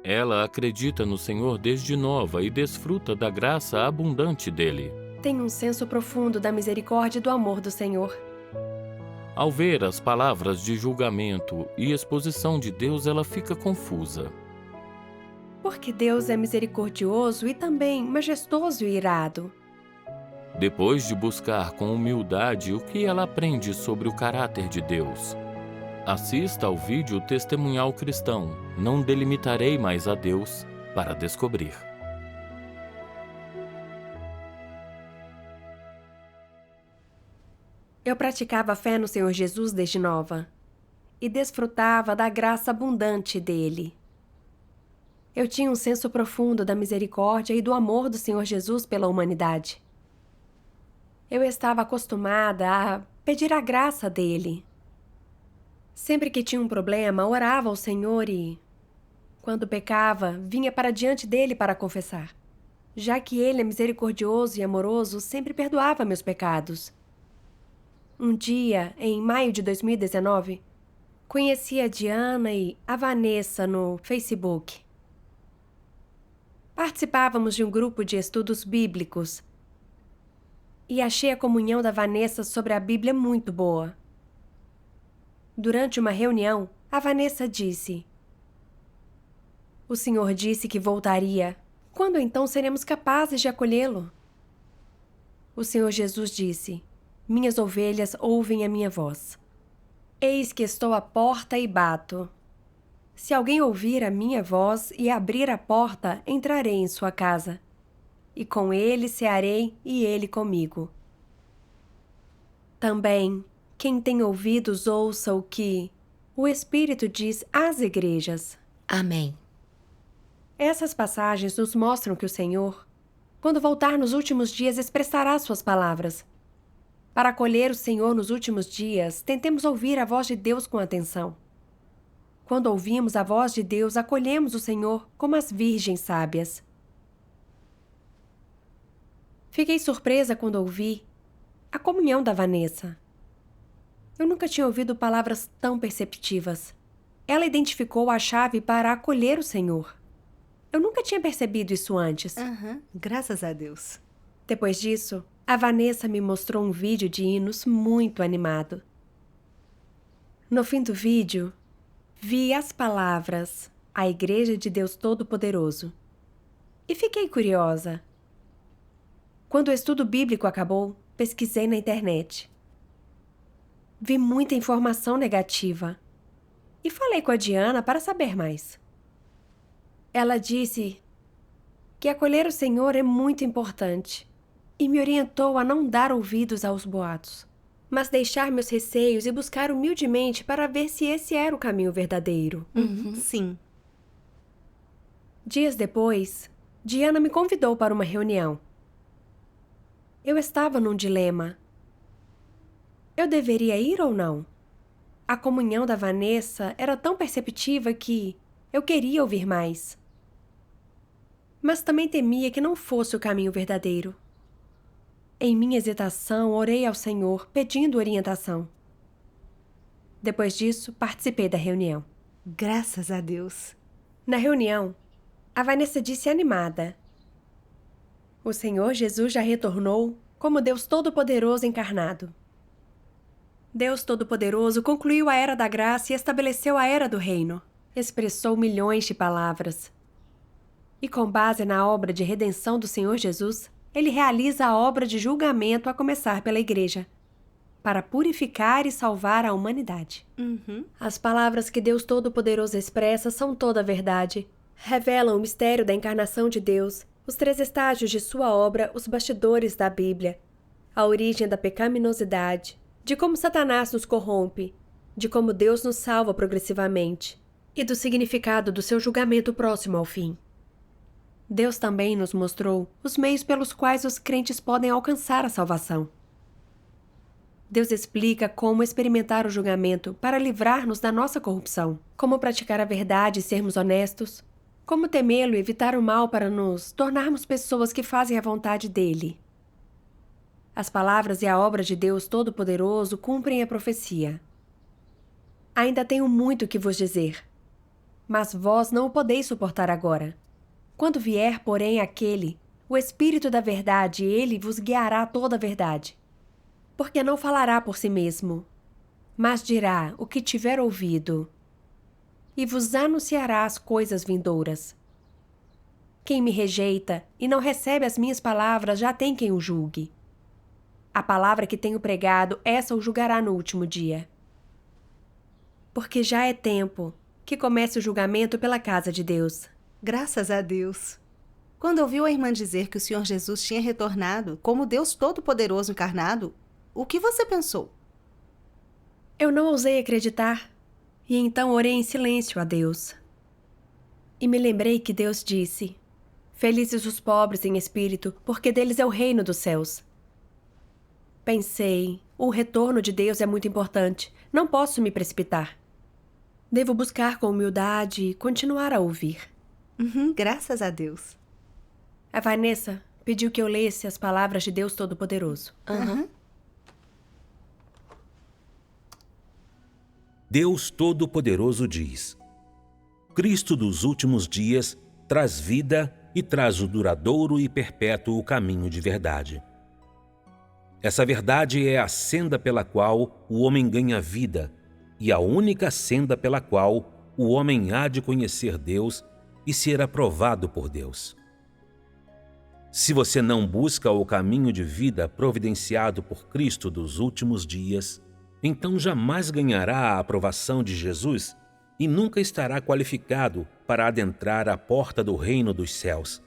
Ela acredita no Senhor desde nova e desfruta da graça abundante dele. Tem um senso profundo da misericórdia e do amor do Senhor. Ao ver as palavras de julgamento e exposição de Deus, ela fica confusa. Porque Deus é misericordioso e também majestoso e irado. Depois de buscar com humildade o que ela aprende sobre o caráter de Deus, assista ao vídeo Testemunhal Cristão Não Delimitarei Mais a Deus para descobrir. Eu praticava a fé no Senhor Jesus desde nova e desfrutava da graça abundante dele. Eu tinha um senso profundo da misericórdia e do amor do Senhor Jesus pela humanidade. Eu estava acostumada a pedir a graça dele. Sempre que tinha um problema, orava ao Senhor e, quando pecava, vinha para diante dele para confessar. Já que ele é misericordioso e amoroso, sempre perdoava meus pecados. Um dia, em maio de 2019, conheci a Diana e a Vanessa no Facebook. Participávamos de um grupo de estudos bíblicos e achei a comunhão da Vanessa sobre a Bíblia muito boa. Durante uma reunião, a Vanessa disse: "O Senhor disse que voltaria. Quando então seremos capazes de acolhê-lo?" O Senhor Jesus disse: "Minhas ovelhas ouvem a minha voz. Eis que estou à porta e bato. Se alguém ouvir a minha voz e abrir a porta, entrarei em sua casa. E com ele cearei e ele comigo." Também, quem tem ouvidos ouça o que o Espírito diz às igrejas. Amém. Essas passagens nos mostram que o Senhor, quando voltar nos últimos dias, expressará suas palavras. Para acolher o Senhor nos últimos dias, tentemos ouvir a voz de Deus com atenção. Quando ouvimos a voz de Deus, acolhemos o Senhor como as virgens sábias. Fiquei surpresa quando ouvi a comunhão da Vanessa. Eu nunca tinha ouvido palavras tão perceptivas. Ela identificou a chave para acolher o Senhor. Eu nunca tinha percebido isso antes. Graças a Deus. Depois disso, a Vanessa me mostrou um vídeo de hinos muito animado. No fim do vídeo, vi as palavras "A Igreja de Deus Todo-Poderoso" e fiquei curiosa. Quando o estudo bíblico acabou, pesquisei na internet. Vi muita informação negativa e falei com a Diana para saber mais. Ela disse que acolher o Senhor é muito importante e me orientou a não dar ouvidos aos boatos, mas deixar meus receios e buscar humildemente para ver se esse era o caminho verdadeiro. Sim. Dias depois, Diana me convidou para uma reunião. Eu estava num dilema. Eu deveria ir ou não? A comunhão da Vanessa era tão perceptiva que eu queria ouvir mais. Mas também temia que não fosse o caminho verdadeiro. Em minha hesitação, orei ao Senhor, pedindo orientação. Depois disso, participei da reunião. Graças a Deus. Na reunião, a Vanessa disse animada: "O Senhor Jesus já retornou como Deus Todo-Poderoso encarnado. Deus Todo-Poderoso concluiu a Era da Graça e estabeleceu a Era do Reino." Expressou milhões de palavras. E com base na obra de redenção do Senhor Jesus, ele realiza a obra de julgamento a começar pela Igreja, para purificar e salvar a humanidade. As palavras que Deus Todo-Poderoso expressa são toda a verdade. Revelam o mistério da encarnação de Deus, os 3 estágios de sua obra, os bastidores da Bíblia, a origem da pecaminosidade, de como Satanás nos corrompe, de como Deus nos salva progressivamente e do significado do seu julgamento próximo ao fim. Deus também nos mostrou os meios pelos quais os crentes podem alcançar a salvação. Deus explica como experimentar o julgamento para livrar-nos da nossa corrupção, como praticar a verdade e sermos honestos, como temê-lo e evitar o mal para nos tornarmos pessoas que fazem a vontade dele. As palavras e a obra de Deus Todo-Poderoso cumprem a profecia. Ainda tenho muito que vos dizer, Mas vós não o podeis suportar agora. Quando vier, porém, aquele, o Espírito da verdade, ele vos guiará a toda a verdade. Porque não falará por si mesmo, mas dirá o que tiver ouvido, e vos anunciará as coisas vindouras. Quem me rejeita e não recebe as minhas palavras já tem quem o julgue. A palavra que tenho pregado, essa o julgará no último dia. Porque já é tempo que comece o julgamento pela casa de Deus. Graças a Deus. Quando ouviu a irmã dizer que o Senhor Jesus tinha retornado como Deus Todo-Poderoso encarnado, o que você pensou? Eu não ousei acreditar, e então orei em silêncio a Deus. E me lembrei que Deus disse: Felizes os pobres em espírito, porque deles é o reino dos céus. Pensei, o retorno de Deus é muito importante, não posso me precipitar. Devo buscar com humildade e continuar a ouvir. Graças a Deus. A Vanessa pediu que eu lesse as palavras de Deus Todo-Poderoso. Deus Todo-Poderoso diz: Cristo dos últimos dias traz vida e traz o duradouro e perpétuo caminho de verdade. Essa verdade é a senda pela qual o homem ganha vida e a única senda pela qual o homem há de conhecer Deus e ser aprovado por Deus. Se você não busca o caminho de vida providenciado por Cristo dos últimos dias, então jamais ganhará a aprovação de Jesus e nunca estará qualificado para adentrar a porta do reino dos céus,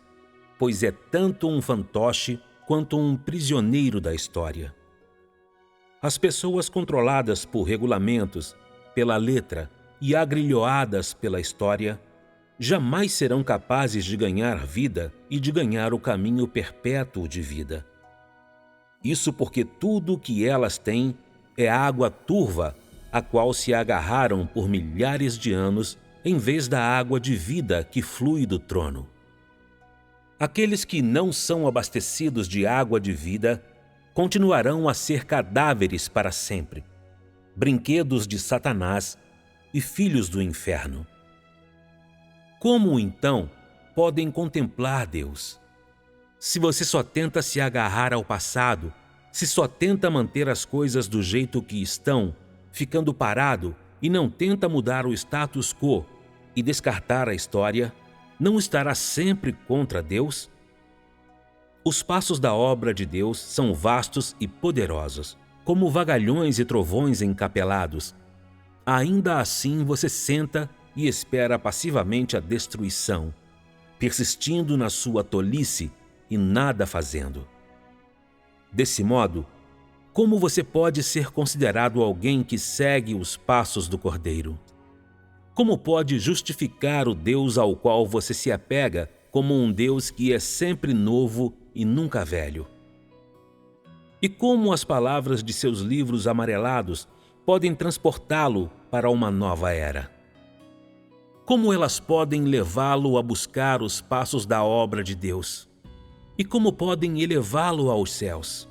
pois é tanto um fantoche quanto um prisioneiro da história. As pessoas controladas por regulamentos, pela letra e agrilhoadas pela história, jamais serão capazes de ganhar vida e de ganhar o caminho perpétuo de vida. Isso porque tudo o que elas têm é água turva, a qual se agarraram por milhares de anos, em vez da água de vida que flui do trono. Aqueles que não são abastecidos de água de vida continuarão a ser cadáveres para sempre, brinquedos de Satanás e filhos do inferno. Como, então, podem contemplar Deus? Se você só tenta se agarrar ao passado, se só tenta manter as coisas do jeito que estão, ficando parado e não tenta mudar o status quo e descartar a história, não estará sempre contra Deus? Os passos da obra de Deus são vastos e poderosos, como vagalhões e trovões encapelados. Ainda assim você senta e espera passivamente a destruição, persistindo na sua tolice e nada fazendo. Desse modo, como você pode ser considerado alguém que segue os passos do Cordeiro? Como pode justificar o Deus ao qual você se apega como um Deus que é sempre novo e nunca velho? E como as palavras de seus livros amarelados podem transportá-lo para uma nova era? Como elas podem levá-lo a buscar os passos da obra de Deus? E como podem elevá-lo aos céus?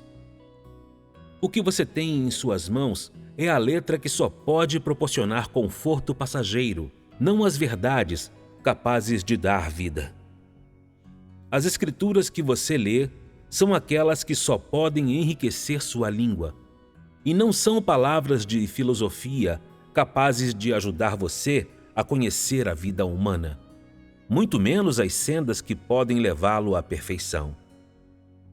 O que você tem em suas mãos é a letra que só pode proporcionar conforto passageiro, não as verdades capazes de dar vida. As escrituras que você lê são aquelas que só podem enriquecer sua língua, e não são palavras de filosofia capazes de ajudar você a conhecer a vida humana, muito menos as sendas que podem levá-lo à perfeição.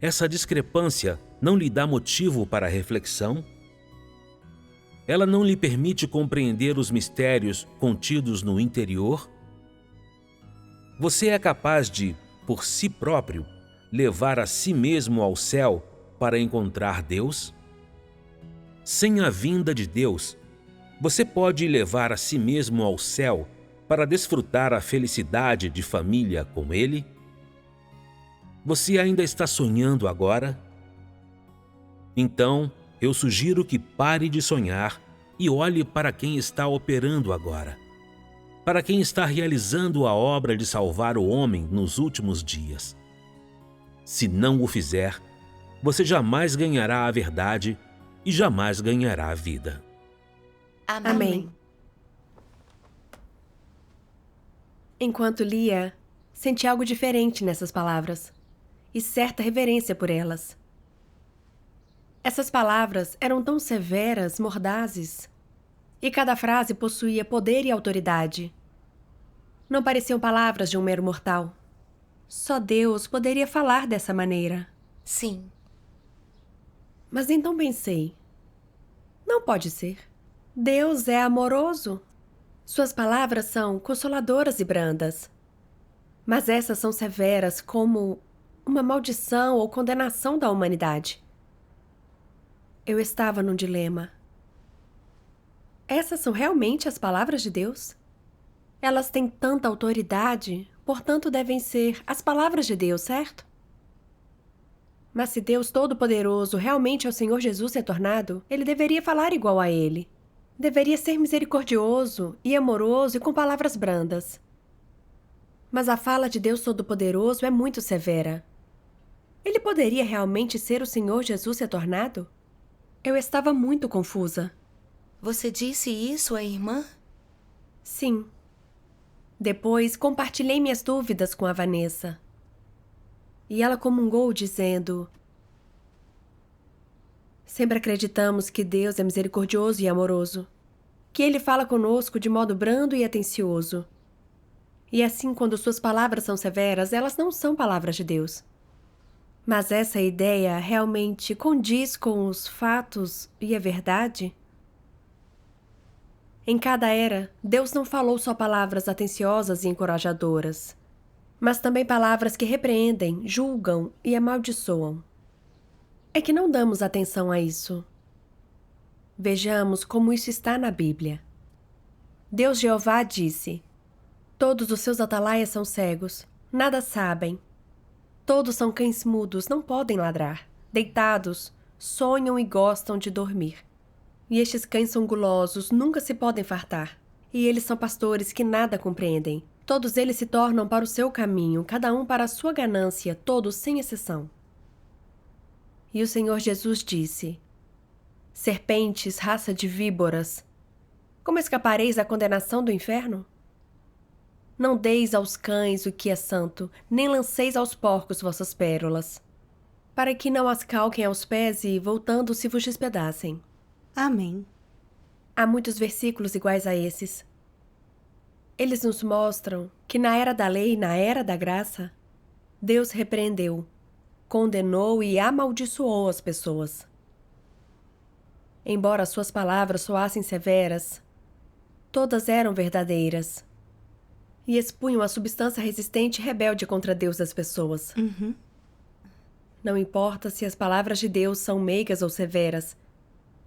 Essa discrepância não lhe dá motivo para reflexão? Ela não lhe permite compreender os mistérios contidos no interior? Você é capaz de, por si próprio, levar a si mesmo ao céu para encontrar Deus? Sem a vinda de Deus, você pode levar a si mesmo ao céu para desfrutar a felicidade de família com Ele? Você ainda está sonhando agora? Então, eu sugiro que pare de sonhar e olhe para quem está operando agora, para quem está realizando a obra de salvar o homem nos últimos dias. Se não o fizer, você jamais ganhará a verdade e jamais ganhará a vida. Amém. Enquanto lia, senti algo diferente nessas palavras e certa reverência por elas. Essas palavras eram tão severas, mordazes, e cada frase possuía poder e autoridade. Não pareciam palavras de um mero mortal. Só Deus poderia falar dessa maneira. Sim. Mas então pensei, não pode ser. Deus é amoroso. Suas palavras são consoladoras e brandas. Mas essas são severas como uma maldição ou condenação da humanidade. Eu estava num dilema. Essas são realmente as palavras de Deus? Elas têm tanta autoridade, portanto devem ser as palavras de Deus, certo? Mas se Deus Todo-Poderoso realmente é o Senhor Jesus retornado, ele deveria falar igual a ele. Deveria ser misericordioso e amoroso e com palavras brandas. Mas a fala de Deus Todo-Poderoso é muito severa. Ele poderia realmente ser o Senhor Jesus retornado? Eu estava muito confusa. Você disse isso à irmã? Sim. Depois, compartilhei minhas dúvidas com a Vanessa. E ela comungou dizendo: sempre acreditamos que Deus é misericordioso e amoroso, que Ele fala conosco de modo brando e atencioso. E assim, quando suas palavras são severas, elas não são palavras de Deus. Mas essa ideia realmente condiz com os fatos e a verdade? Em cada era, Deus não falou só palavras atenciosas e encorajadoras, mas também palavras que repreendem, julgam e amaldiçoam. É que não damos atenção a isso. Vejamos como isso está na Bíblia. Deus Jeová disse: todos os seus atalaias são cegos, nada sabem. Todos são cães mudos, não podem ladrar. Deitados, sonham e gostam de dormir. E estes cães são gulosos, nunca se podem fartar. E eles são pastores que nada compreendem. Todos eles se tornam para o seu caminho, cada um para a sua ganância, todos sem exceção. E o Senhor Jesus disse: serpentes, raça de víboras, como escapareis da condenação do inferno? Não deis aos cães o que é santo, nem lanceis aos porcos vossas pérolas, para que não as calquem aos pés e, voltando, se vos despedacem. Amém. Há muitos versículos iguais a esses. Eles nos mostram que na era da lei e na era da graça, Deus repreendeu, condenou e amaldiçoou as pessoas. Embora suas palavras soassem severas, todas eram verdadeiras e expunham a substância resistente e rebelde contra Deus das pessoas. Não importa se as palavras de Deus são meigas ou severas,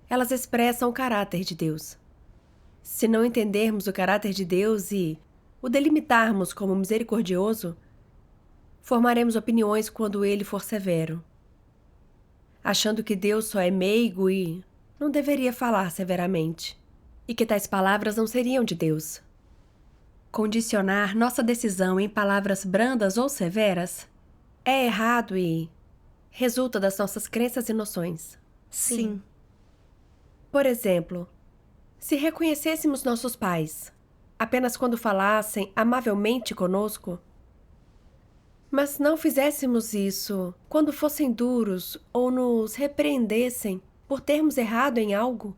elas expressam o caráter de Deus. Se não entendermos o caráter de Deus e o delimitarmos como misericordioso, formaremos opiniões quando ele for severo, achando que Deus só é meigo e não deveria falar severamente, e que tais palavras não seriam de Deus. Condicionar nossa decisão em palavras brandas ou severas é errado e resulta das nossas crenças e noções. Sim. Por exemplo, se reconhecêssemos nossos pais apenas quando falassem amavelmente conosco, mas não fizéssemos isso quando fossem duros ou nos repreendessem por termos errado em algo,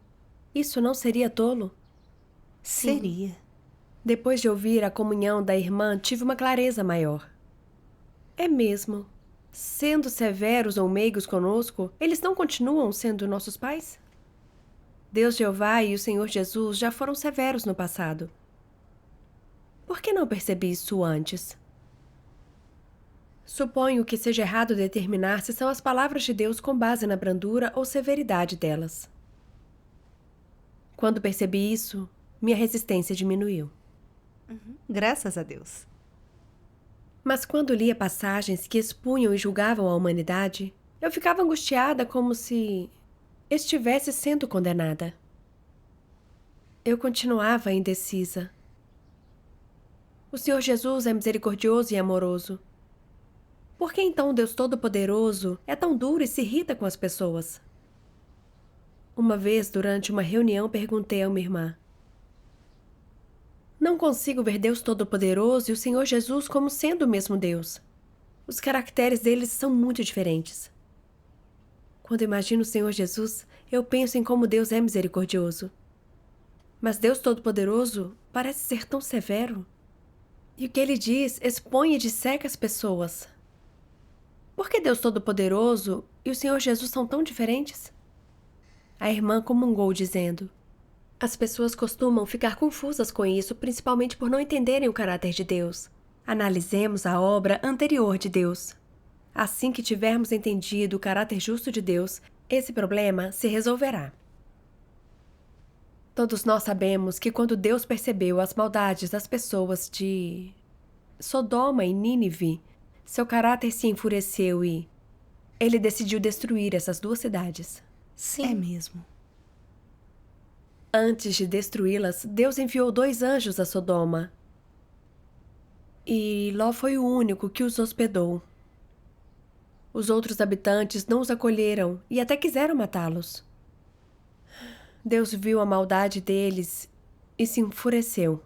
isso não seria tolo? Sim. Seria. Depois de ouvir a comunhão da irmã, tive uma clareza maior. É mesmo. Sendo severos ou meigos conosco, eles não continuam sendo nossos pais? Deus Jeová e o Senhor Jesus já foram severos no passado. Por que não percebi isso antes? Suponho que seja errado determinar se são as palavras de Deus com base na brandura ou severidade delas. Quando percebi isso, minha resistência diminuiu. Graças a Deus. Mas quando lia passagens que expunham e julgavam a humanidade, eu ficava angustiada como se estivesse sendo condenada. Eu continuava indecisa. O Senhor Jesus é misericordioso e amoroso. Por que então Deus Todo-Poderoso é tão duro e se irrita com as pessoas? Uma vez, durante uma reunião, perguntei a uma irmã: Não consigo ver Deus Todo-Poderoso e o Senhor Jesus como sendo o mesmo Deus. Os caracteres deles são muito diferentes. Quando imagino o Senhor Jesus, eu penso em como Deus é misericordioso. Mas Deus Todo-Poderoso parece ser tão severo. E o que ele diz expõe e disseca as pessoas. Por que Deus Todo-Poderoso e o Senhor Jesus são tão diferentes? A irmã comungou dizendo: as pessoas costumam ficar confusas com isso, principalmente por não entenderem o caráter de Deus. Analisemos a obra anterior de Deus. Assim que tivermos entendido o caráter justo de Deus, esse problema se resolverá. Todos nós sabemos que quando Deus percebeu as maldades das pessoas de Sodoma e Nínive, seu caráter se enfureceu e ele decidiu destruir essas duas cidades. Sim. É mesmo. Antes de destruí-las, Deus enviou 2 anjos a Sodoma. E Ló foi o único que os hospedou. Os outros habitantes não os acolheram e até quiseram matá-los. Deus viu a maldade deles e se enfureceu.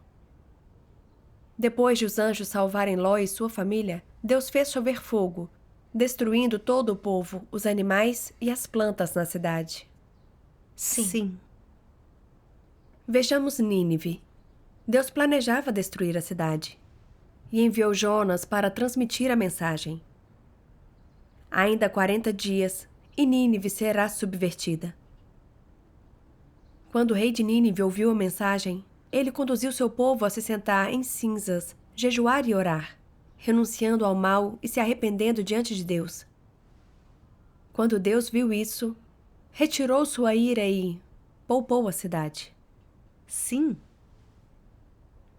Depois de os anjos salvarem Ló e sua família, Deus fez chover fogo, destruindo todo o povo, os animais e as plantas na cidade. Sim. Vejamos Nínive. Deus planejava destruir a cidade e enviou Jonas para transmitir a mensagem. Ainda 40 dias e Nínive será subvertida. Quando o rei de Nínive ouviu a mensagem, ele conduziu seu povo a se sentar em cinzas, jejuar e orar, renunciando ao mal e se arrependendo diante de Deus. Quando Deus viu isso, retirou sua ira e poupou a cidade. Sim.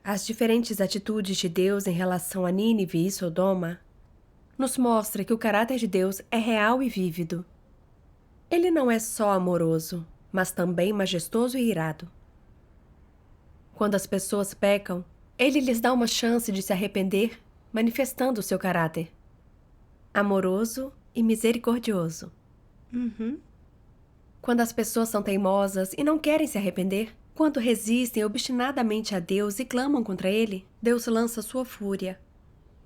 As diferentes atitudes de Deus em relação a Nínive e Sodoma nos mostra que o caráter de Deus é real e vívido. Ele não é só amoroso, mas também majestoso e irado. Quando as pessoas pecam, ele lhes dá uma chance de se arrepender, manifestando o seu caráter amoroso e misericordioso. Quando as pessoas são teimosas e não querem se arrepender, quando resistem obstinadamente a Deus e clamam contra ele, Deus lança sua fúria,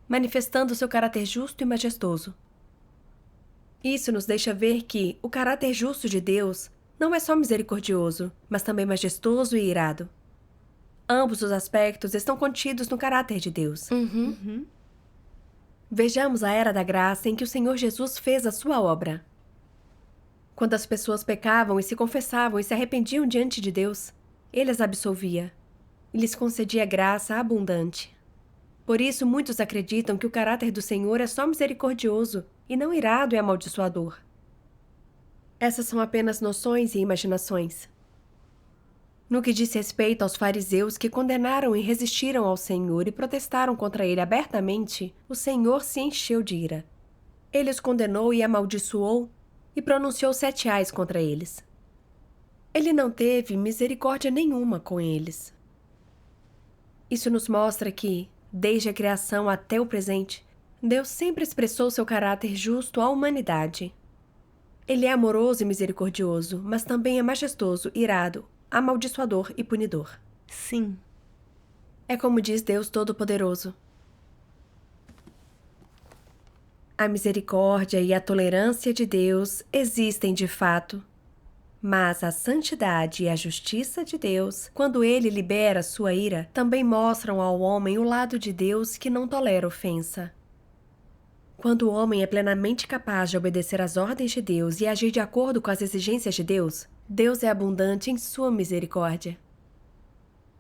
manifestando seu caráter justo e majestoso. Isso nos deixa ver que o caráter justo de Deus não é só misericordioso, mas também majestoso e irado. Ambos os aspectos estão contidos no caráter de Deus. Vejamos a era da graça em que o Senhor Jesus fez a sua obra. Quando as pessoas pecavam e se confessavam e se arrependiam diante de Deus, ele as absolvia e lhes concedia graça abundante. Por isso, muitos acreditam que o caráter do Senhor é só misericordioso e não irado e amaldiçoador. Essas são apenas noções e imaginações. No que diz respeito aos fariseus que condenaram e resistiram ao Senhor e protestaram contra ele abertamente, o Senhor se encheu de ira. Ele os condenou e amaldiçoou e pronunciou 7 ais contra eles. Ele não teve misericórdia nenhuma com eles. Isso nos mostra que, desde a criação até o presente, Deus sempre expressou seu caráter justo à humanidade. Ele é amoroso e misericordioso, mas também é majestoso, irado, amaldiçoador e punidor. Sim. É como diz Deus Todo-Poderoso: a misericórdia e a tolerância de Deus existem de fato, mas a santidade e a justiça de Deus, quando ele libera sua ira, também mostram ao homem o lado de Deus que não tolera ofensa. Quando o homem é plenamente capaz de obedecer às ordens de Deus e agir de acordo com as exigências de Deus, Deus é abundante em sua misericórdia.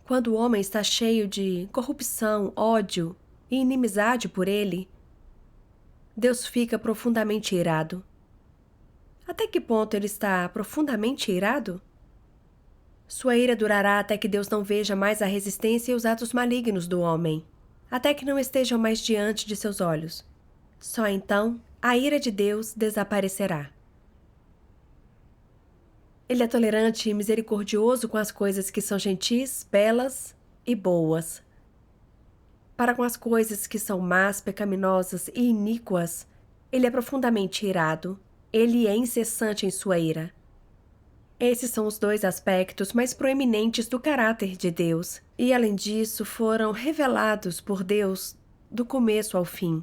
Quando o homem está cheio de corrupção, ódio e inimizade por ele, Deus fica profundamente irado. Até que ponto ele está profundamente irado? Sua ira durará até que Deus não veja mais a resistência e os atos malignos do homem, até que não estejam mais diante de seus olhos. Só então a ira de Deus desaparecerá. Ele é tolerante e misericordioso com as coisas que são gentis, belas e boas. Para com as coisas que são más, pecaminosas e iníquas, ele é profundamente irado. Ele é incessante em sua ira. Esses são os dois aspectos mais proeminentes do caráter de Deus, e além disso foram revelados por Deus do começo ao fim: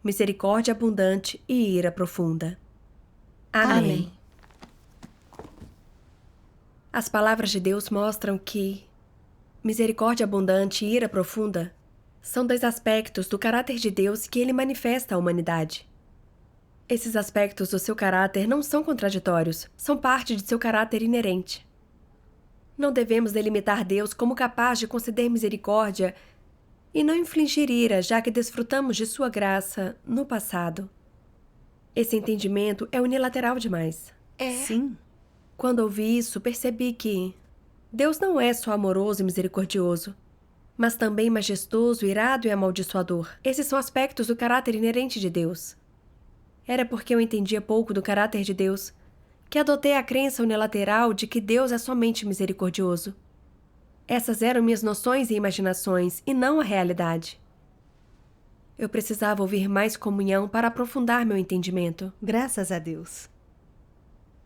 misericórdia abundante e ira profunda. Amém. Amém. As palavras de Deus mostram que misericórdia abundante e ira profunda são dois aspectos do caráter de Deus que ele manifesta à humanidade. Esses aspectos do seu caráter não são contraditórios, são parte de seu caráter inerente. Não devemos delimitar Deus como capaz de conceder misericórdia e não infligir ira, já que desfrutamos de sua graça no passado. Esse entendimento é unilateral demais. Sim. Quando ouvi isso, percebi que Deus não é só amoroso e misericordioso, mas também majestoso, irado e amaldiçoador. Esses são aspectos do caráter inerente de Deus. Era porque eu entendia pouco do caráter de Deus que adotei a crença unilateral de que Deus é somente misericordioso. Essas eram minhas noções e imaginações, e não a realidade. Eu precisava ouvir mais comunhão para aprofundar meu entendimento. Graças a Deus.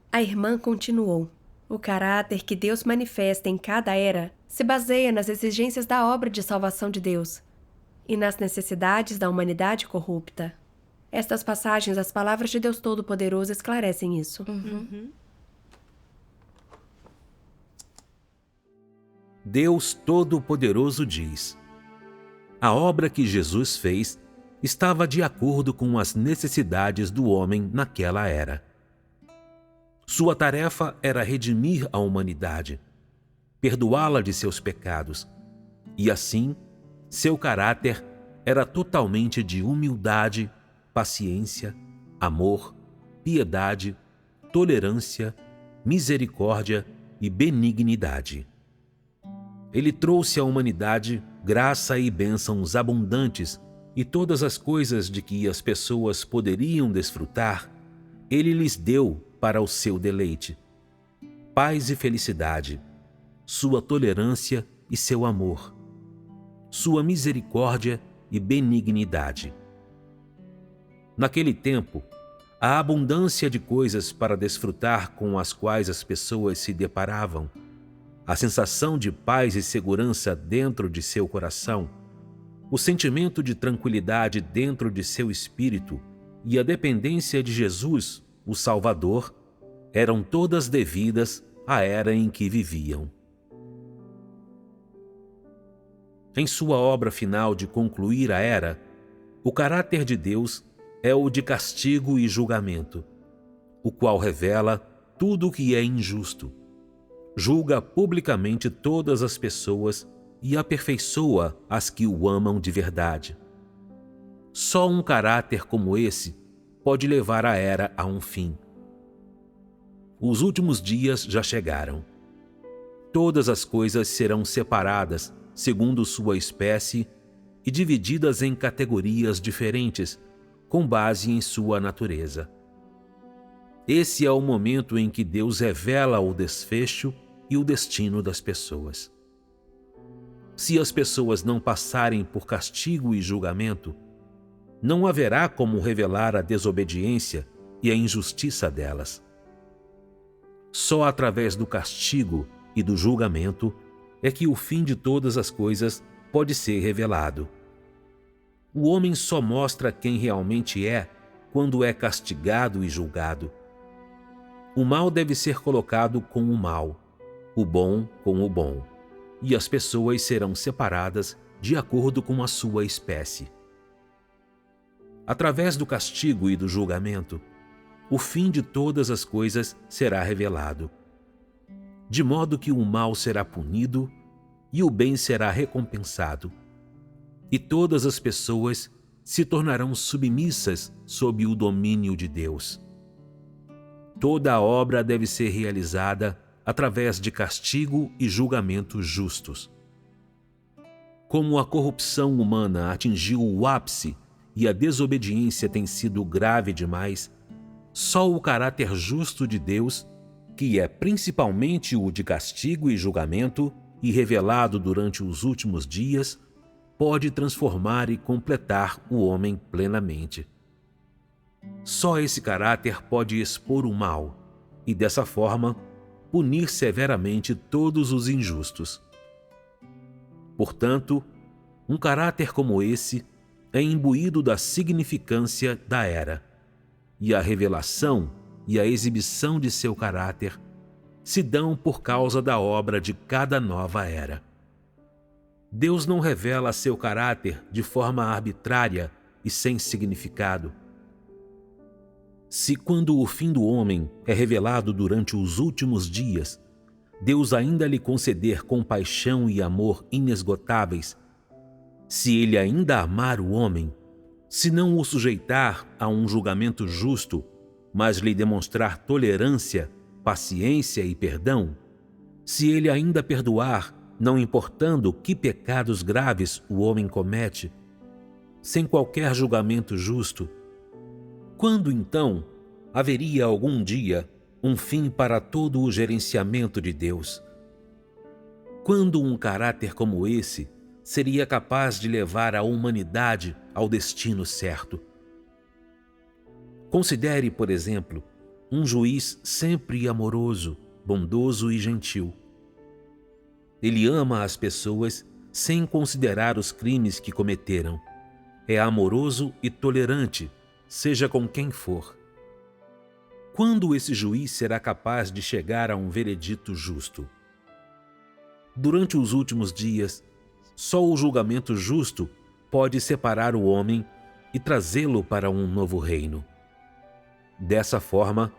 A irmã continuou: o caráter que Deus manifesta em cada era se baseia nas exigências da obra de salvação de Deus e nas necessidades da humanidade corrupta. Estas passagens das palavras de Deus Todo-Poderoso esclarecem isso. Deus Todo-Poderoso diz: a obra que Jesus fez estava de acordo com as necessidades do homem naquela era. Sua tarefa era redimir a humanidade, perdoá-la de seus pecados, e assim, seu caráter era totalmente de humildade, paciência, amor, piedade, tolerância, misericórdia e benignidade. Ele trouxe à humanidade graça e bênçãos abundantes, e todas as coisas de que as pessoas poderiam desfrutar, ele lhes deu para o seu deleite: paz e felicidade, sua tolerância e seu amor, sua misericórdia e benignidade. Naquele tempo, a abundância de coisas para desfrutar com as quais as pessoas se deparavam, a sensação de paz e segurança dentro de seu coração, o sentimento de tranquilidade dentro de seu espírito e a dependência de Jesus, o Salvador, eram todas devidas à era em que viviam. Em sua obra final de concluir a era, o caráter de Deus é o de castigo e julgamento, o qual revela tudo o que é injusto, julga publicamente todas as pessoas e aperfeiçoa as que o amam de verdade. Só um caráter como esse pode levar a era a um fim. Os últimos dias já chegaram. Todas as coisas serão separadas segundo sua espécie e divididas em categorias diferentes, com base em sua natureza. Esse é o momento em que Deus revela o desfecho e o destino das pessoas. Se as pessoas não passarem por castigo e julgamento, não haverá como revelar a desobediência e a injustiça delas. Só através do castigo e do julgamento é que o fim de todas as coisas pode ser revelado. O homem só mostra quem realmente é quando é castigado e julgado. O mal deve ser colocado com o mal, o bom com o bom, e as pessoas serão separadas de acordo com a sua espécie. Através do castigo e do julgamento, o fim de todas as coisas será revelado, de modo que o mal será punido e o bem será recompensado, e todas as pessoas se tornarão submissas sob o domínio de Deus. Toda a obra deve ser realizada através de castigo e julgamentos justos. Como a corrupção humana atingiu o ápice e a desobediência tem sido grave demais, só o caráter justo de Deus, que é principalmente o de castigo e julgamento e revelado durante os últimos dias, pode transformar e completar o homem plenamente. Só esse caráter pode expor o mal, e dessa forma, punir severamente todos os injustos. Portanto, um caráter como esse é imbuído da significância da era, e a revelação e a exibição de seu caráter se dão por causa da obra de cada nova era. Deus não revela seu caráter de forma arbitrária e sem significado. Se quando o fim do homem é revelado durante os últimos dias, Deus ainda lhe conceder compaixão e amor inesgotáveis, se ele ainda amar o homem, se não o sujeitar a um julgamento justo, mas lhe demonstrar tolerância, paciência e perdão, se ele ainda perdoar, não importando que pecados graves o homem comete, sem qualquer julgamento justo, quando então haveria algum dia um fim para todo o gerenciamento de Deus? Quando um caráter como esse seria capaz de levar a humanidade ao destino certo? Considere, por exemplo, um juiz sempre amoroso, bondoso e gentil. Ele ama as pessoas sem considerar os crimes que cometeram. É amoroso e tolerante, seja com quem for. Quando esse juiz será capaz de chegar a um veredito justo? Durante os últimos dias, só o julgamento justo pode separar o homem e trazê-lo para um novo reino. Dessa forma,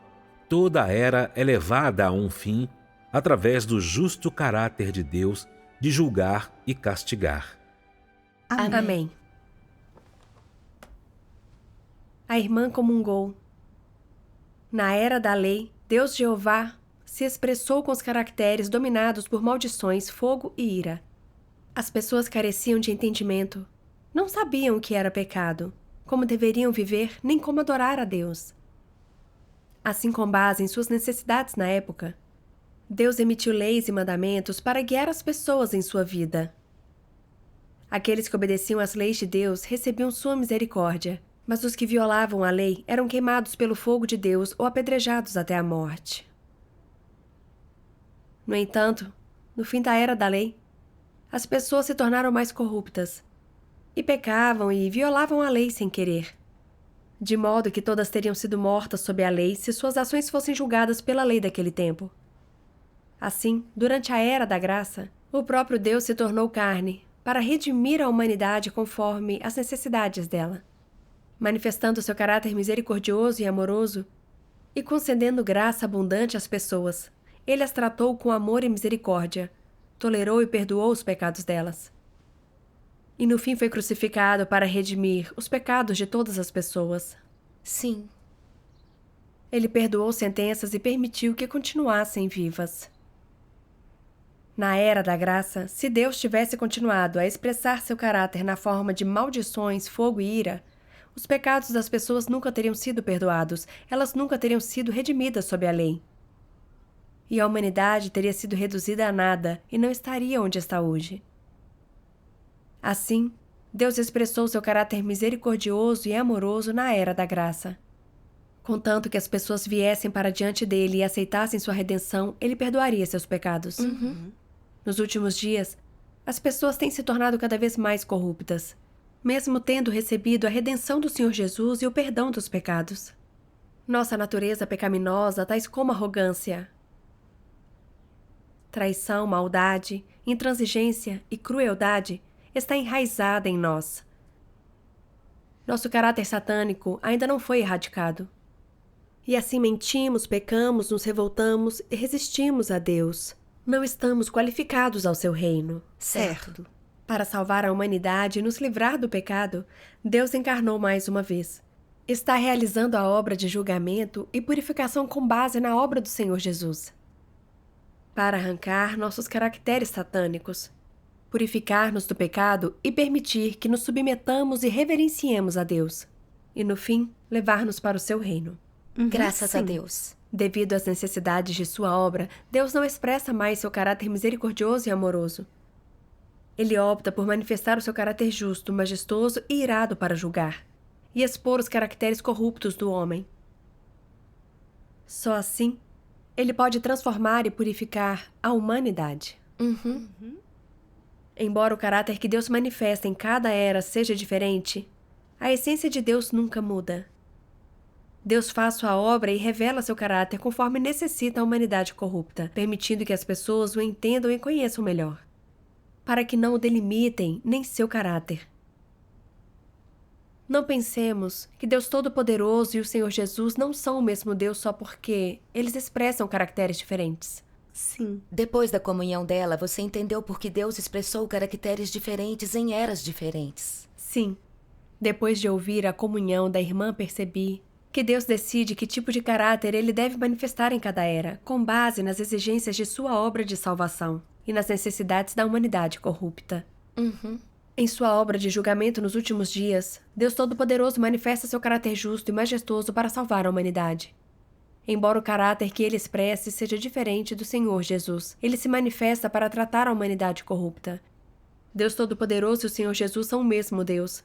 toda a era é levada a um fim através do justo caráter de Deus de julgar e castigar. Amém. A irmã comungou. Na era da lei, Deus Jeová se expressou com os caracteres dominados por maldições, fogo e ira. As pessoas careciam de entendimento. Não sabiam o que era pecado, como deveriam viver, nem como adorar a Deus. Assim, com base em suas necessidades na época, Deus emitiu leis e mandamentos para guiar as pessoas em sua vida. Aqueles que obedeciam às leis de Deus recebiam sua misericórdia, mas os que violavam a lei eram queimados pelo fogo de Deus ou apedrejados até a morte. No entanto, no fim da era da lei, as pessoas se tornaram mais corruptas e pecavam e violavam a lei sem querer, de modo que todas teriam sido mortas sob a lei se suas ações fossem julgadas pela lei daquele tempo. Assim, durante a era da graça, o próprio Deus se tornou carne para redimir a humanidade conforme as necessidades dela, manifestando seu caráter misericordioso e amoroso e concedendo graça abundante às pessoas. Ele as tratou com amor e misericórdia, tolerou e perdoou os pecados delas. E no fim foi crucificado para redimir os pecados de todas as pessoas. Sim. Ele perdoou sentenças e permitiu que continuassem vivas. Na era da graça, se Deus tivesse continuado a expressar seu caráter na forma de maldições, fogo e ira, os pecados das pessoas nunca teriam sido perdoados, elas nunca teriam sido redimidas sob a lei. E a humanidade teria sido reduzida a nada e não estaria onde está hoje. Assim, Deus expressou seu caráter misericordioso e amoroso na era da graça. Contanto que as pessoas viessem para diante dele e aceitassem sua redenção, ele perdoaria seus pecados. Nos últimos dias, as pessoas têm se tornado cada vez mais corruptas, mesmo tendo recebido a redenção do Senhor Jesus e o perdão dos pecados. Nossa natureza pecaminosa, tais como arrogância, traição, maldade, intransigência e crueldade, está enraizada em nós. Nosso caráter satânico ainda não foi erradicado. E assim mentimos, pecamos, nos revoltamos e resistimos a Deus. Não estamos qualificados ao seu reino. Certo. Para salvar a humanidade e nos livrar do pecado, Deus encarnou mais uma vez. Está realizando a obra de julgamento e purificação com base na obra do Senhor Jesus. Para arrancar nossos caracteres satânicos, purificar-nos do pecado e permitir que nos submetamos e reverenciemos a Deus. E, no fim, levar-nos para o seu reino. Graças a Sim. Deus. Devido às necessidades de sua obra, Deus não expressa mais seu caráter misericordioso e amoroso. Ele opta por manifestar o seu caráter justo, majestoso e irado para julgar, e expor os caracteres corruptos do homem. Só assim, Ele pode transformar e purificar a humanidade. Embora o caráter que Deus manifesta em cada era seja diferente, a essência de Deus nunca muda. Deus faz sua obra e revela seu caráter conforme necessita a humanidade corrupta, permitindo que as pessoas o entendam e conheçam melhor, para que não o delimitem nem seu caráter. Não pensemos que Deus Todo-Poderoso e o Senhor Jesus não são o mesmo Deus só porque eles expressam caracteres diferentes. Sim. Depois da comunhão dela, você entendeu por que Deus expressou caracteres diferentes em eras diferentes. Sim. Depois de ouvir a comunhão da irmã, percebi que Deus decide que tipo de caráter ele deve manifestar em cada era, com base nas exigências de sua obra de salvação e nas necessidades da humanidade corrupta. Em sua obra de julgamento nos últimos dias, Deus Todo-Poderoso manifesta seu caráter justo e majestoso para salvar a humanidade. Embora o caráter que ele expresse seja diferente do Senhor Jesus, ele se manifesta para tratar a humanidade corrupta. Deus Todo-Poderoso e o Senhor Jesus são o mesmo Deus.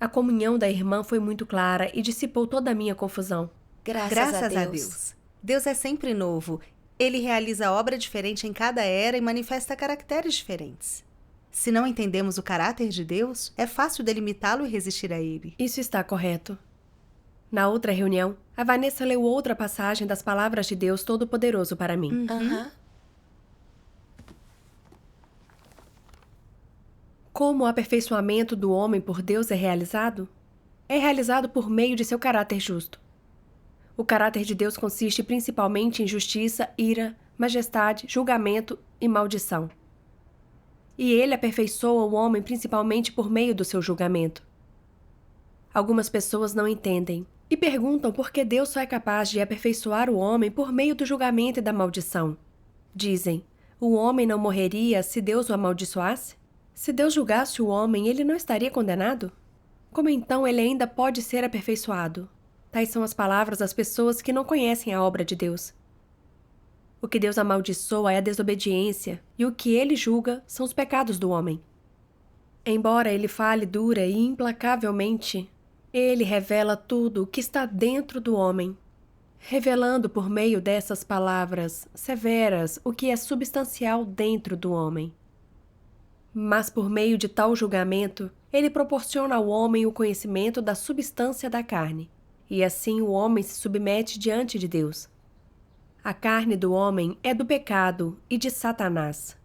A comunhão da irmã foi muito clara e dissipou toda a minha confusão. Graças a Deus. Deus é sempre novo. Ele realiza obra diferente em cada era e manifesta caracteres diferentes. Se não entendemos o caráter de Deus, é fácil delimitá-lo e resistir a ele. Isso está correto. Na outra reunião, a Vanessa leu outra passagem das palavras de Deus Todo-Poderoso para mim. Como o aperfeiçoamento do homem por Deus é realizado? É realizado por meio de seu caráter justo. O caráter de Deus consiste principalmente em justiça, ira, majestade, julgamento e maldição. E ele aperfeiçoa o homem principalmente por meio do seu julgamento. Algumas pessoas não entendem e perguntam por que Deus só é capaz de aperfeiçoar o homem por meio do julgamento e da maldição. Dizem, o homem não morreria se Deus o amaldiçoasse? Se Deus julgasse o homem, ele não estaria condenado? Como então ele ainda pode ser aperfeiçoado? Tais são as palavras das pessoas que não conhecem a obra de Deus. O que Deus amaldiçoa é a desobediência, e o que ele julga são os pecados do homem. Embora ele fale dura e implacavelmente, ele revela tudo o que está dentro do homem, revelando por meio dessas palavras severas o que é substancial dentro do homem. Mas por meio de tal julgamento, ele proporciona ao homem o conhecimento da substância da carne, e assim o homem se submete diante de Deus. A carne do homem é do pecado e de Satanás.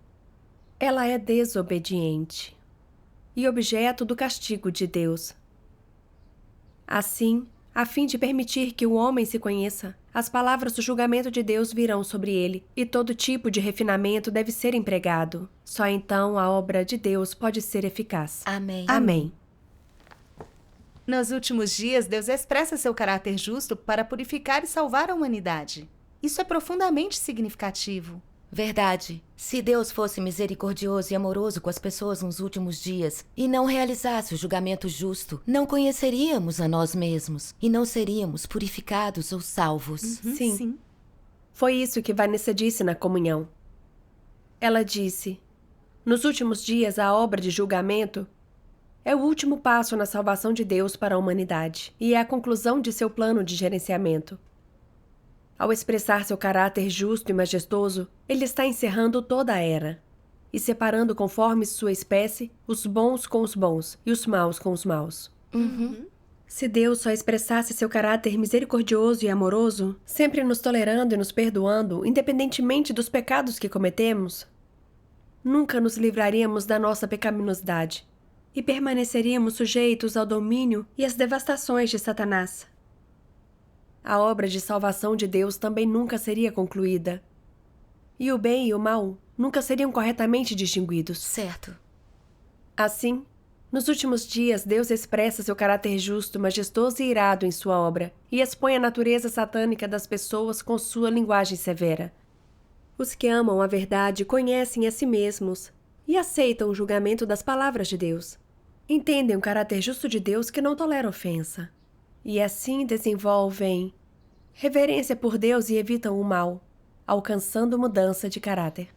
Ela é desobediente e objeto do castigo de Deus. Assim, a fim de permitir que o homem se conheça, as palavras do julgamento de Deus virão sobre ele, e todo tipo de refinamento deve ser empregado. Só então a obra de Deus pode ser eficaz. Amém. Amém. Nos últimos dias, Deus expressa seu caráter justo para purificar e salvar a humanidade. Isso é profundamente significativo. Verdade. Se Deus fosse misericordioso e amoroso com as pessoas nos últimos dias e não realizasse o julgamento justo, não conheceríamos a nós mesmos e não seríamos purificados ou salvos. Sim. Foi isso que Vanessa disse na comunhão. Ela disse, nos últimos dias a obra de julgamento é o último passo na salvação de Deus para a humanidade e é a conclusão de seu plano de gerenciamento. Ao expressar seu caráter justo e majestoso, ele está encerrando toda a era e separando conforme sua espécie os bons com os bons e os maus com os maus. Se Deus só expressasse seu caráter misericordioso e amoroso, sempre nos tolerando e nos perdoando, independentemente dos pecados que cometemos, nunca nos livraríamos da nossa pecaminosidade e permaneceríamos sujeitos ao domínio e às devastações de Satanás. A obra de salvação de Deus também nunca seria concluída. E o bem e o mal nunca seriam corretamente distinguidos. Certo. Assim, nos últimos dias, Deus expressa seu caráter justo, majestoso e irado em sua obra e expõe a natureza satânica das pessoas com sua linguagem severa. Os que amam a verdade conhecem a si mesmos e aceitam o julgamento das palavras de Deus. Entendem o caráter justo de Deus que não tolera ofensa. E assim desenvolvem reverência por Deus e evitam o mal, alcançando mudança de caráter.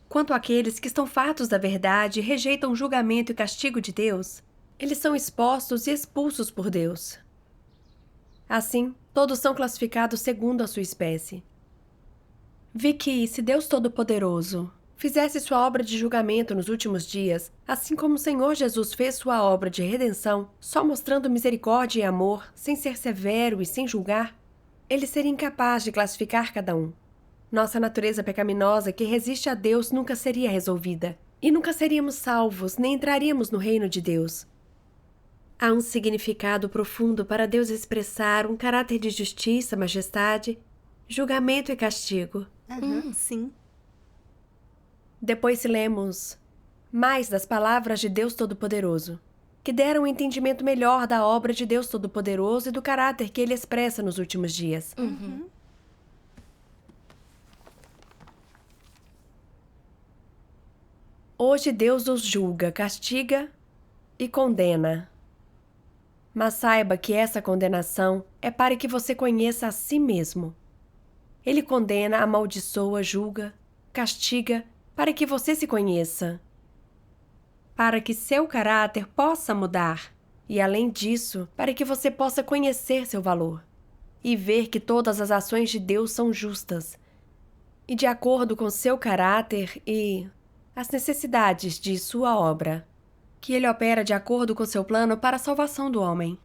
Quanto àqueles que estão fartos da verdade e rejeitam o julgamento e castigo de Deus, eles são expostos e expulsos por Deus. Assim, Todos são classificados segundo a sua espécie. Vi que, se Deus Todo-Poderoso fizesse sua obra de julgamento nos últimos dias, assim como o Senhor Jesus fez sua obra de redenção, só mostrando misericórdia e amor, sem ser severo e sem julgar, ele seria incapaz de classificar cada um. Nossa natureza pecaminosa que resiste a Deus nunca seria resolvida, e nunca seríamos salvos, nem entraríamos no reino de Deus. Há um significado profundo para Deus expressar um caráter de justiça, majestade, julgamento e castigo. Sim. Depois, se lemos mais das palavras de Deus Todo-Poderoso, que deram um entendimento melhor da obra de Deus Todo-Poderoso e do caráter que ele expressa nos últimos dias. Hoje Deus os julga, castiga e condena. Mas saiba que essa condenação é para que você conheça a si mesmo. Ele condena, amaldiçoa, julga, castiga, para que você se conheça. Para que seu caráter possa mudar. E, além disso, para que você possa conhecer seu valor. E ver que todas as ações de Deus são justas. E de acordo com seu caráter e as necessidades de sua obra. Que ele opera de acordo com seu plano para a salvação do homem.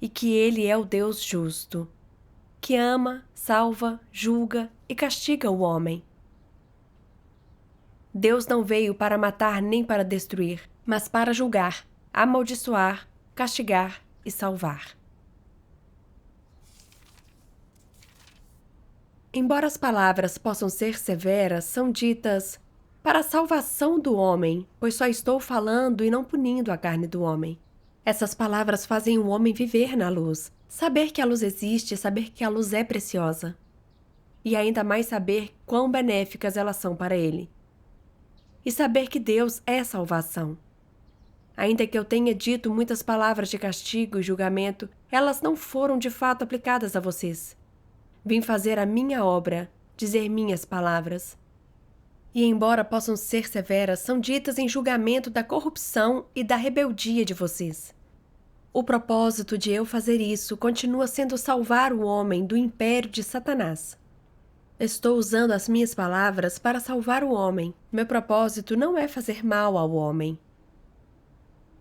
E que ele é o Deus justo, que ama, salva, julga e castiga o homem. Deus não veio para matar nem para destruir, mas para julgar, amaldiçoar, castigar e salvar. Embora as palavras possam ser severas, são ditas para a salvação do homem, pois só estou falando e não punindo a carne do homem. Essas palavras fazem o homem viver na luz, saber que a luz existe, saber que a luz é preciosa. E ainda mais saber quão benéficas elas são para ele. E saber que Deus é salvação. Ainda que eu tenha dito muitas palavras de castigo e julgamento, elas não foram de fato aplicadas a vocês. Vim fazer a minha obra, dizer minhas palavras. E embora possam ser severas, são ditas em julgamento da corrupção e da rebeldia de vocês. O propósito de eu fazer isso continua sendo salvar o homem do império de Satanás. Estou usando as minhas palavras para salvar o homem. Meu propósito não é fazer mal ao homem.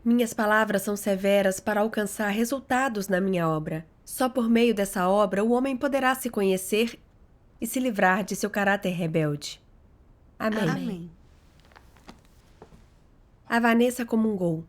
Minhas palavras são severas para alcançar resultados na minha obra. Só por meio dessa obra o homem poderá se conhecer e se livrar de seu caráter rebelde. Amém. Amém. A Vanessa comungou.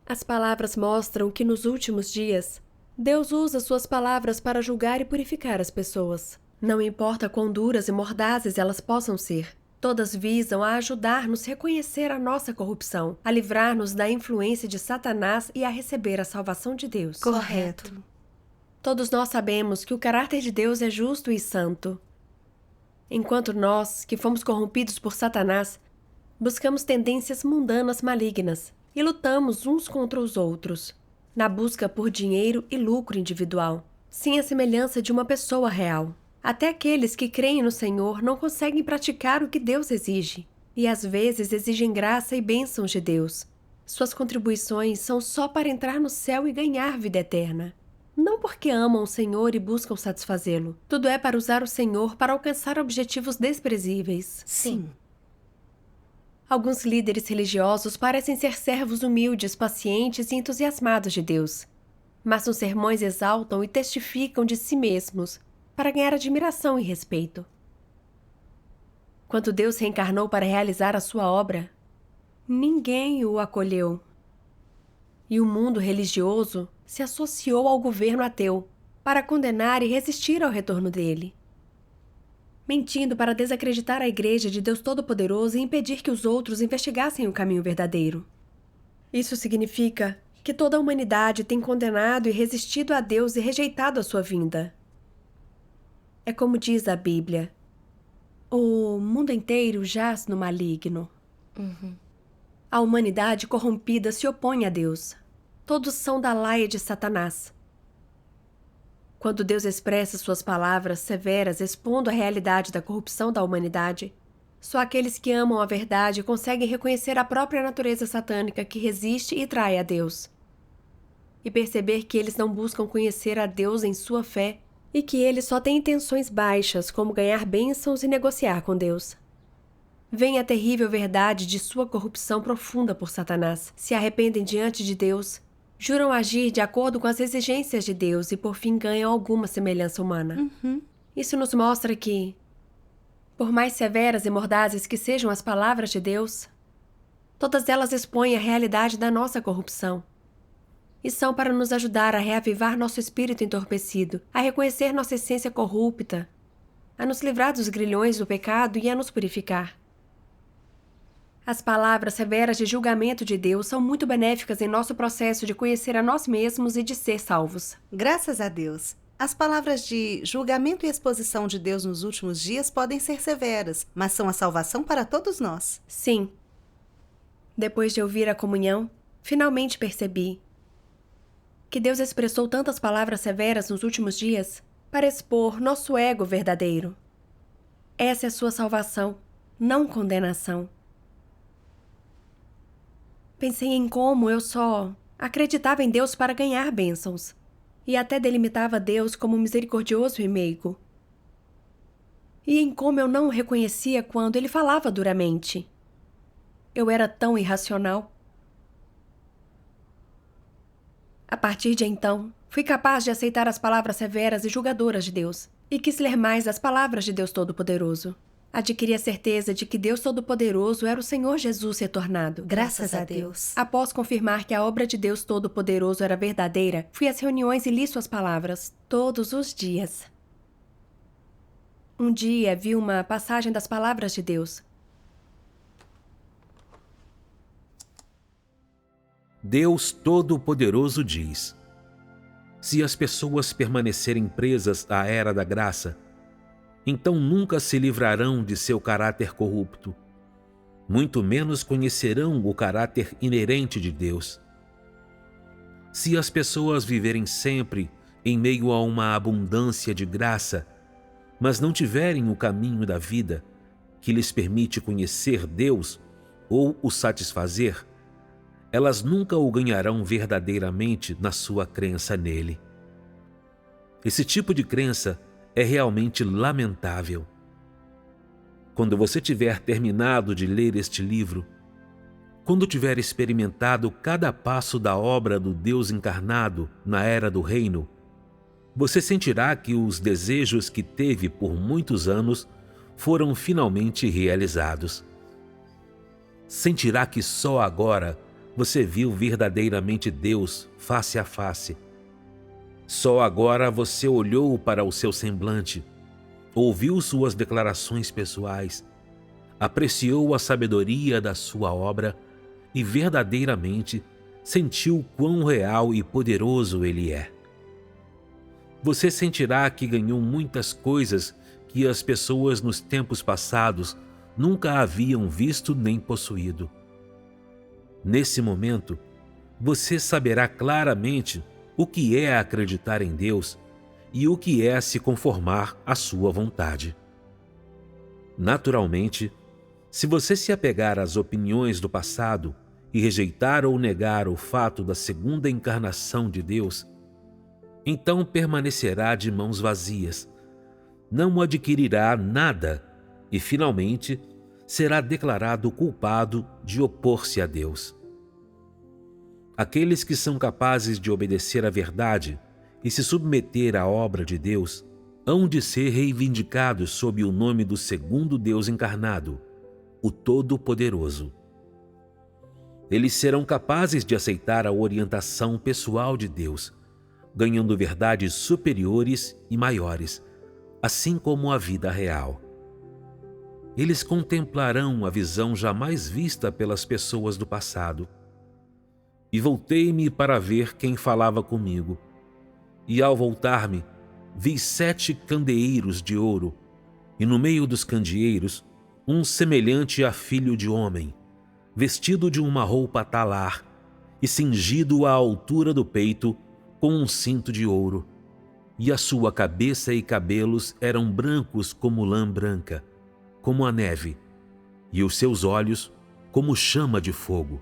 As palavras mostram que nos últimos dias, Deus usa suas palavras para julgar e purificar as pessoas. Não importa quão duras e mordazes elas possam ser, todas visam a ajudar-nos a reconhecer a nossa corrupção, a livrar-nos da influência de Satanás e a receber a salvação de Deus. Correto. Todos nós sabemos que o caráter de Deus é justo e santo. Enquanto nós, que fomos corrompidos por Satanás, buscamos tendências mundanas malignas e lutamos uns contra os outros, na busca por dinheiro e lucro individual, sem a semelhança de uma pessoa real. Até aqueles que creem no Senhor não conseguem praticar o que Deus exige, e às vezes exigem graça e bênçãos de Deus. Suas contribuições são só para entrar no céu e ganhar vida eterna. Não porque amam o Senhor e buscam satisfazê-lo. Tudo é para usar o Senhor para alcançar objetivos desprezíveis. Sim. Alguns líderes religiosos parecem ser servos humildes, pacientes e entusiasmados de Deus. Mas nos sermões exaltam e testificam de si mesmos, para ganhar admiração e respeito. Quando Deus reencarnou para realizar a sua obra, ninguém o acolheu. E o mundo religioso se associou ao governo ateu para condenar e resistir ao retorno dele, mentindo para desacreditar a Igreja de Deus Todo-Poderoso e impedir que os outros investigassem o caminho verdadeiro. Isso significa que toda a humanidade tem condenado e resistido a Deus e rejeitado a sua vinda. É como diz a Bíblia, o mundo inteiro jaz no maligno. A humanidade corrompida se opõe a Deus. Todos são da laia de Satanás. Quando Deus expressa suas palavras severas expondo a realidade da corrupção da humanidade, só aqueles que amam a verdade conseguem reconhecer a própria natureza satânica que resiste e trai a Deus. e perceber que eles não buscam conhecer a Deus em sua fé e que eles só têm intenções baixas, como ganhar bênçãos e negociar com Deus. Vem a terrível verdade de sua corrupção profunda por Satanás, se arrependem diante de Deus, juram agir de acordo com as exigências de Deus e por fim ganham alguma semelhança humana. Isso nos mostra que, por mais severas e mordazes que sejam as palavras de Deus, todas elas expõem a realidade da nossa corrupção e são para nos ajudar a reavivar nosso espírito entorpecido, a reconhecer nossa essência corrupta, a nos livrar dos grilhões do pecado e a nos purificar. As palavras severas de julgamento de Deus são muito benéficas em nosso processo de conhecer a nós mesmos e de ser salvos. Graças a Deus. As palavras de julgamento e exposição de Deus nos últimos dias podem ser severas, mas são a salvação para todos nós. Sim. Depois de ouvir a comunhão, finalmente percebi que Deus expressou tantas palavras severas nos últimos dias para expor nosso ego verdadeiro. Essa é a sua salvação, não condenação. Pensei em como eu só acreditava em Deus para ganhar bênçãos, e até delimitava Deus como misericordioso e meigo. E em como eu não o reconhecia quando ele falava duramente. Eu era tão irracional. A partir de então, fui capaz de aceitar as palavras severas e julgadoras de Deus, e quis ler mais as palavras de Deus Todo-Poderoso. Adquiri a certeza de que Deus Todo-Poderoso era o Senhor Jesus retornado. Graças a Deus. Após confirmar que a obra de Deus Todo-Poderoso era verdadeira, fui às reuniões e li suas palavras, todos os dias. Um dia vi uma passagem das palavras de Deus. Deus Todo-Poderoso diz: se as pessoas permanecerem presas à era da graça, então nunca se livrarão de seu caráter corrupto, muito menos conhecerão o caráter inerente de Deus. Se as pessoas viverem sempre em meio a uma abundância de graça, mas não tiverem o caminho da vida que lhes permite conhecer Deus ou o satisfazer, elas nunca o ganharão verdadeiramente na sua crença nele. Esse tipo de crença é realmente lamentável. Quando você tiver terminado de ler este livro, quando tiver experimentado cada passo da obra do Deus encarnado na era do reino, você sentirá que os desejos que teve por muitos anos foram finalmente realizados. Sentirá que só agora você viu verdadeiramente Deus face a face. Só agora você olhou para o seu semblante, ouviu suas declarações pessoais, apreciou a sabedoria da sua obra e verdadeiramente sentiu quão real e poderoso ele é. Você sentirá que ganhou muitas coisas que as pessoas nos tempos passados nunca haviam visto nem possuído. Nesse momento, você saberá claramente o que é acreditar em Deus e o que é se conformar à sua vontade. Naturalmente, se você se apegar às opiniões do passado e rejeitar ou negar o fato da segunda encarnação de Deus, então permanecerá de mãos vazias, não adquirirá nada e, finalmente, será declarado culpado de opor-se a Deus. Aqueles que são capazes de obedecer à verdade e se submeter à obra de Deus hão de ser reivindicados sob o nome do segundo Deus encarnado, o Todo-Poderoso. Eles serão capazes de aceitar a orientação pessoal de Deus, ganhando verdades superiores e maiores, assim como a vida real. Eles contemplarão a visão jamais vista pelas pessoas do passado. E voltei-me para ver quem falava comigo. E ao voltar-me, vi 7 candeeiros de ouro, e no meio dos candeeiros, um semelhante a filho de homem, vestido de uma roupa talar, e cingido à altura do peito com um cinto de ouro. E a sua cabeça e cabelos eram brancos como lã branca, como a neve, e os seus olhos como chama de fogo.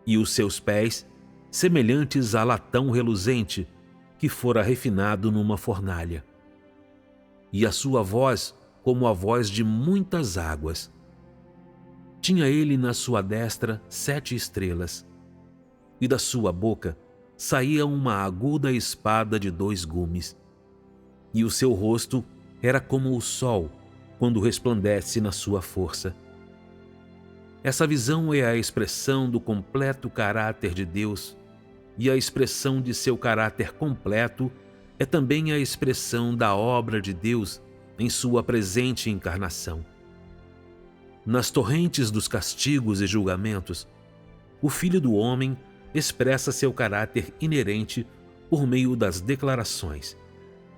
E os seus pés semelhantes a latão reluzente que fora refinado numa fornalha. E a sua voz como a voz de muitas águas. Tinha ele na sua destra 7 estrelas, e da sua boca saía uma aguda espada de 2 gumes, e o seu rosto era como o sol quando resplandece na sua força. Essa visão é a expressão do completo caráter de Deus, e a expressão de seu caráter completo é também a expressão da obra de Deus em sua presente encarnação. Nas torrentes dos castigos e julgamentos, o Filho do Homem expressa seu caráter inerente por meio das declarações,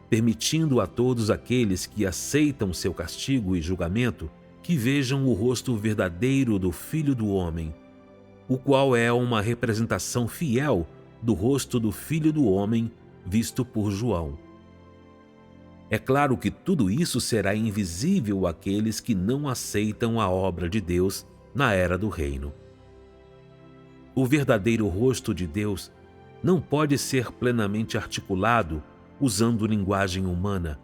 permitindo a todos aqueles que aceitam seu castigo e julgamento que vejam o rosto verdadeiro do Filho do Homem, o qual é uma representação fiel do rosto do Filho do Homem visto por João. É claro que tudo isso será invisível àqueles que não aceitam a obra de Deus na era do reino. O verdadeiro rosto de Deus não pode ser plenamente articulado usando linguagem humana,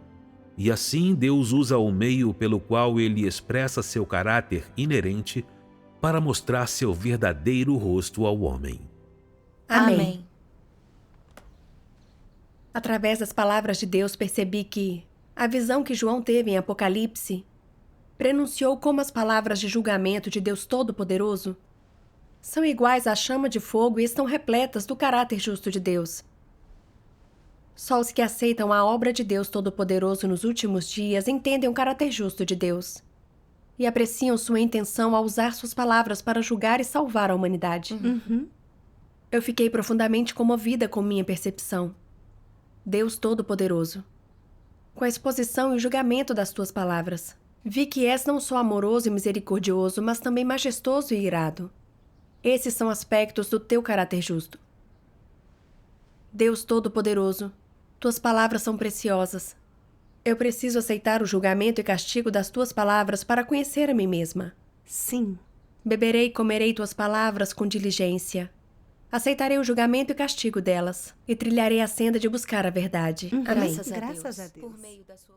e assim Deus usa o meio pelo qual ele expressa seu caráter inerente para mostrar seu verdadeiro rosto ao homem. Amém. Através das palavras de Deus, percebi que a visão que João teve em Apocalipse prenunciou como as palavras de julgamento de Deus Todo-Poderoso são iguais à chama de fogo e estão repletas do caráter justo de Deus. Só os que aceitam a obra de Deus Todo-Poderoso nos últimos dias entendem o caráter justo de Deus e apreciam sua intenção ao usar suas palavras para julgar e salvar a humanidade. Eu fiquei profundamente comovida com minha percepção. Deus Todo-Poderoso, com a exposição e o julgamento das tuas palavras, vi que és não só amoroso e misericordioso, mas também majestoso e irado. Esses são aspectos do teu caráter justo. Deus Todo-Poderoso, tuas palavras são preciosas. Eu preciso aceitar o julgamento e castigo das tuas palavras para conhecer a mim mesma. Sim. Beberei e comerei tuas palavras com diligência. Aceitarei o julgamento e castigo delas, e trilharei a senda de buscar a verdade. Amém. Graças a Graças Deus, a Deus. por meio da sua